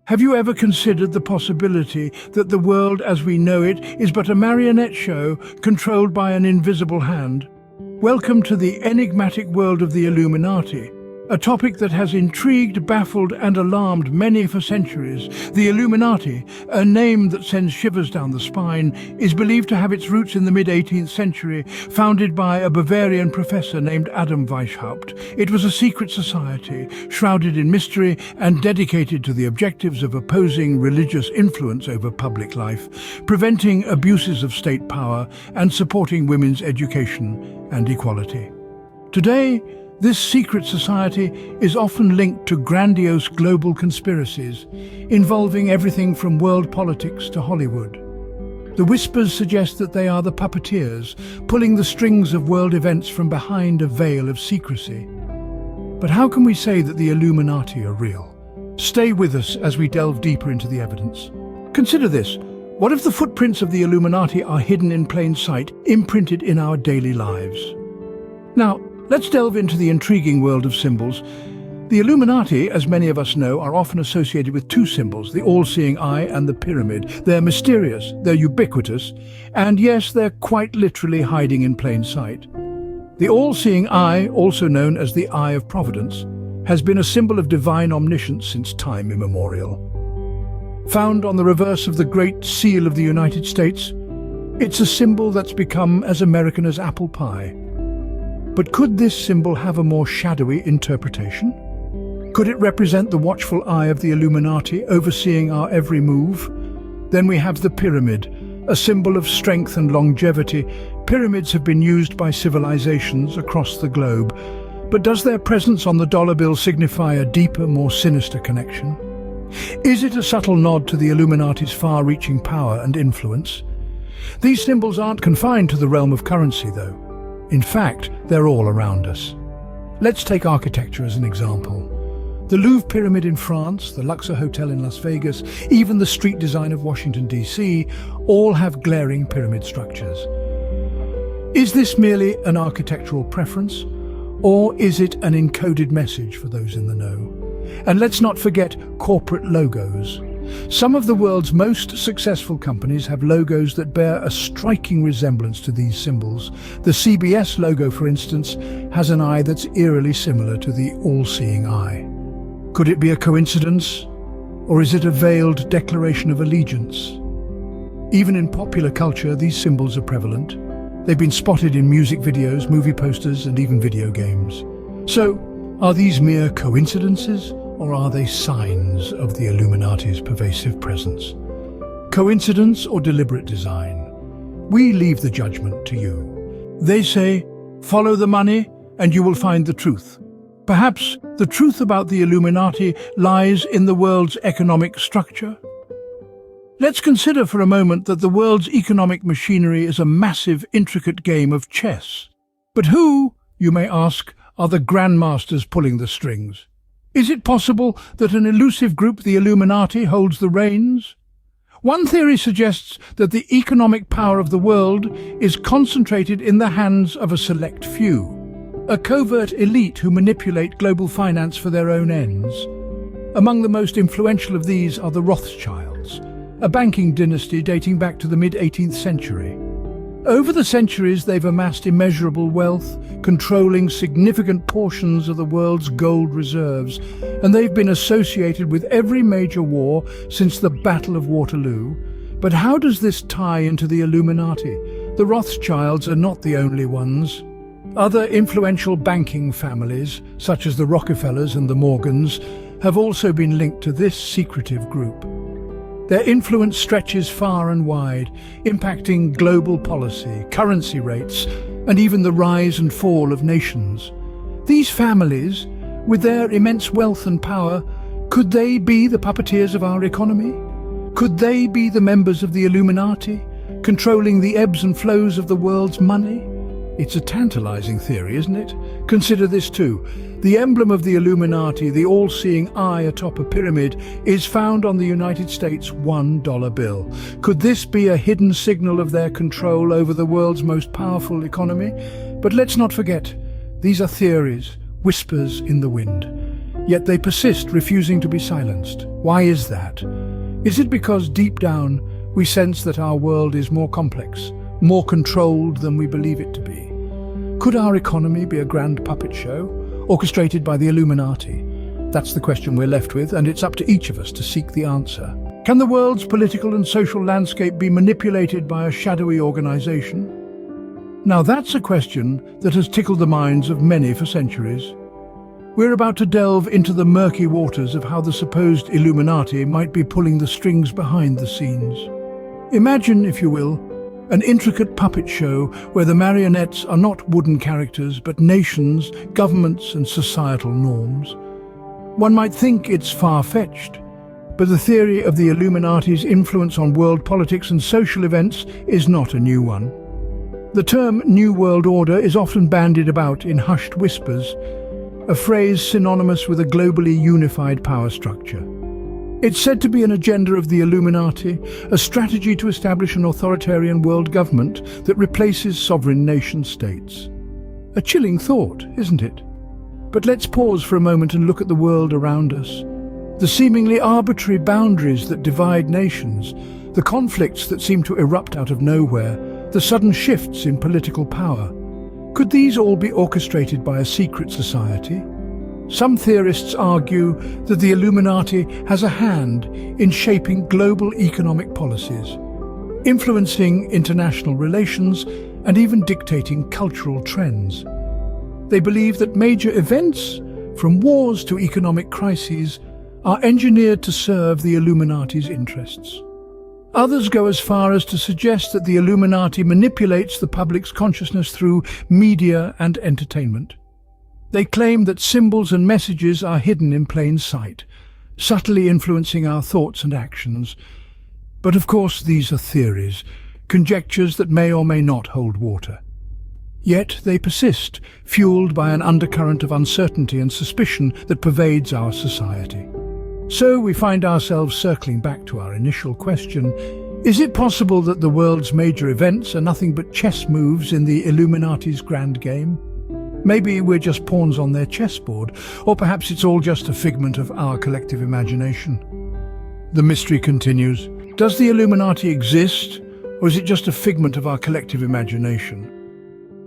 Have you ever considered the possibility that the world as we know it is but a marionette show controlled by an invisible hand? Welcome to the enigmatic world of the Illuminati, a topic that has intrigued, baffled and alarmed many for centuries. The Illuminati, a name that sends shivers down the spine, is believed to have its roots in the mid-18th century, founded by a Bavarian professor named Adam Weishaupt. It was a secret society, shrouded in mystery and dedicated to the objectives of opposing religious influence over public life, preventing abuses of state power and supporting women's education and equality. Today, this secret society is often linked to grandiose global conspiracies, involving everything from world politics to Hollywood. The whispers suggest that they are the puppeteers, pulling the strings of world events from behind a veil of secrecy. But how can we say that the Illuminati are real? Stay with us as we delve deeper into the evidence. Consider this. What if the footprints of the Illuminati are hidden in plain sight, imprinted in our daily lives? Now, let's delve into the intriguing world of symbols. The Illuminati, as many of us know, are often associated with two symbols, the all-seeing eye and the pyramid. They're mysterious, they're ubiquitous, and yes, they're quite literally hiding in plain sight. The all-seeing eye, also known as the Eye of Providence, has been a symbol of divine omniscience since time immemorial. Found on the reverse of the Great Seal of the United States, it's a symbol that's become as American as apple pie. But could this symbol have a more shadowy interpretation? Could it represent the watchful eye of the Illuminati overseeing our every move? Then we have the pyramid, a symbol of strength and longevity. Pyramids have been used by civilizations across the globe. But does their presence on the dollar bill signify a deeper, more sinister connection? Is it a subtle nod to the Illuminati's far-reaching power and influence? These symbols aren't confined to the realm of currency, though. In fact, they're all around us. Let's take architecture as an example. The Louvre Pyramid in France, the Luxor Hotel in Las Vegas, even the street design of Washington, D.C., all have glaring pyramid structures. Is this merely an architectural preference, or is it an encoded message for those in the know? And let's not forget corporate logos. Some of the world's most successful companies have logos that bear a striking resemblance to these symbols. The CBS logo, for instance, has an eye that's eerily similar to the all-seeing eye. Could it be a coincidence? Or is it a veiled declaration of allegiance? Even in popular culture, these symbols are prevalent. They've been spotted in music videos, movie posters, and even video games. So, are these mere coincidences? Or are they signs of the Illuminati's pervasive presence? Coincidence or deliberate design? We leave the judgment to you. They say, follow the money and you will find the truth. Perhaps the truth about the Illuminati lies in the world's economic structure? Let's consider for a moment that the world's economic machinery is a massive, intricate game of chess. But who, you may ask, are the grandmasters pulling the strings? Is it possible that an elusive group, the Illuminati, holds the reins? One theory suggests that the economic power of the world is concentrated in the hands of a select few, a covert elite who manipulate global finance for their own ends. Among the most influential of these are the Rothschilds, a banking dynasty dating back to the mid-18th century. Over the centuries, they've amassed immeasurable wealth, controlling significant portions of the world's gold reserves, and they've been associated with every major war since the Battle of Waterloo. But how does this tie into the Illuminati? The Rothschilds are not the only ones. Other influential banking families, such as the Rockefellers and the Morgans, have also been linked to this secretive group. Their influence stretches far and wide, impacting global policy, currency rates, and even the rise and fall of nations. These families, with their immense wealth and power, could they be the puppeteers of our economy? Could they be the members of the Illuminati, controlling the ebbs and flows of the world's money? It's a tantalizing theory, isn't it? Consider this too. The emblem of the Illuminati, the all-seeing eye atop a pyramid, is found on the United States $1 bill. Could this be a hidden signal of their control over the world's most powerful economy? But let's not forget, these are theories, whispers in the wind. Yet they persist, refusing to be silenced. Why is that? Is it because deep down we sense that our world is more complex, more controlled than we believe it to be? Could our economy be a grand puppet show, orchestrated by the Illuminati? That's the question we're left with, and it's up to each of us to seek the answer. Can the world's political and social landscape be manipulated by a shadowy organization? Now that's a question that has tickled the minds of many for centuries. We're about to delve into the murky waters of how the supposed Illuminati might be pulling the strings behind the scenes. Imagine, if you will, an intricate puppet show where the marionettes are not wooden characters but nations, governments and societal norms. One might think it's far-fetched, but the theory of the Illuminati's influence on world politics and social events is not a new one. The term New World Order is often bandied about in hushed whispers, a phrase synonymous with a globally unified power structure. It's said to be an agenda of the Illuminati, a strategy to establish an authoritarian world government that replaces sovereign nation-states. A chilling thought, isn't it? But let's pause for a moment and look at the world around us. The seemingly arbitrary boundaries that divide nations, the conflicts that seem to erupt out of nowhere, the sudden shifts in political power. Could these all be orchestrated by a secret society? Some theorists argue that the Illuminati has a hand in shaping global economic policies, influencing international relations and even dictating cultural trends. They believe that major events, from wars to economic crises, are engineered to serve the Illuminati's interests. Others go as far as to suggest that the Illuminati manipulates the public's consciousness through media and entertainment. They claim that symbols and messages are hidden in plain sight, subtly influencing our thoughts and actions. But of course these are theories, conjectures that may or may not hold water. Yet they persist, fueled by an undercurrent of uncertainty and suspicion that pervades our society. So we find ourselves circling back to our initial question: is it possible that the world's major events are nothing but chess moves in the Illuminati's grand game? Maybe we're just pawns on their chessboard, or perhaps it's all just a figment of our collective imagination. The mystery continues. Does the Illuminati exist, or is it just a figment of our collective imagination?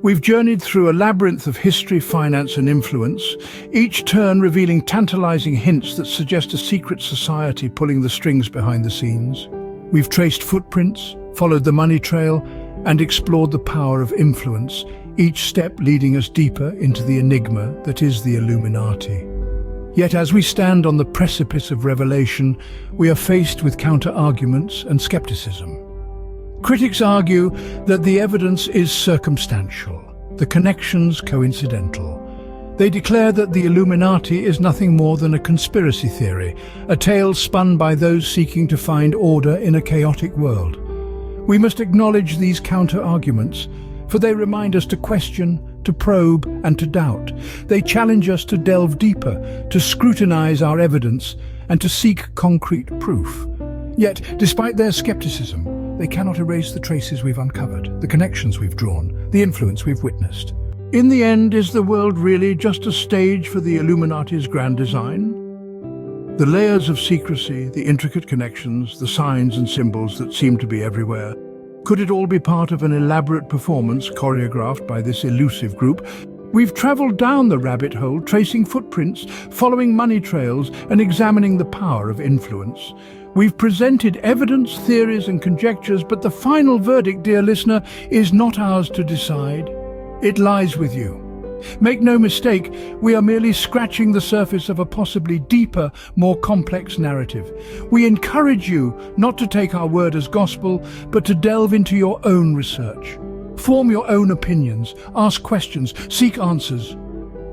We've journeyed through a labyrinth of history, finance and influence, each turn revealing tantalizing hints that suggest a secret society pulling the strings behind the scenes. We've traced footprints, followed the money trail, and explored the power of influence, each step leading us deeper into the enigma that is the Illuminati. Yet as we stand on the precipice of revelation, we are faced with counter-arguments and skepticism. Critics argue that the evidence is circumstantial, the connections coincidental. They declare that the Illuminati is nothing more than a conspiracy theory, a tale spun by those seeking to find order in a chaotic world. We must acknowledge these counter-arguments, for they remind us to question, to probe and to doubt. They challenge us to delve deeper, to scrutinize our evidence and to seek concrete proof. Yet, despite their skepticism, they cannot erase the traces we've uncovered, the connections we've drawn, the influence we've witnessed. In the end, is the world really just a stage for the Illuminati's grand design? The layers of secrecy, the intricate connections, the signs and symbols that seem to be everywhere. Could it all be part of an elaborate performance choreographed by this elusive group? We've traveled down the rabbit hole, tracing footprints, following money trails, and examining the power of influence. We've presented evidence, theories and conjectures, but the final verdict, dear listener, is not ours to decide. It lies with you. Make no mistake, we are merely scratching the surface of a possibly deeper, more complex narrative. We encourage you not to take our word as gospel, but to delve into your own research. Form your own opinions, ask questions, seek answers.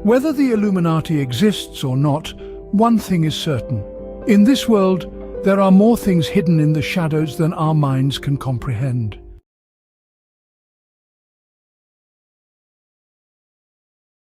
Whether the Illuminati exists or not, one thing is certain. In this world, there are more things hidden in the shadows than our minds can comprehend.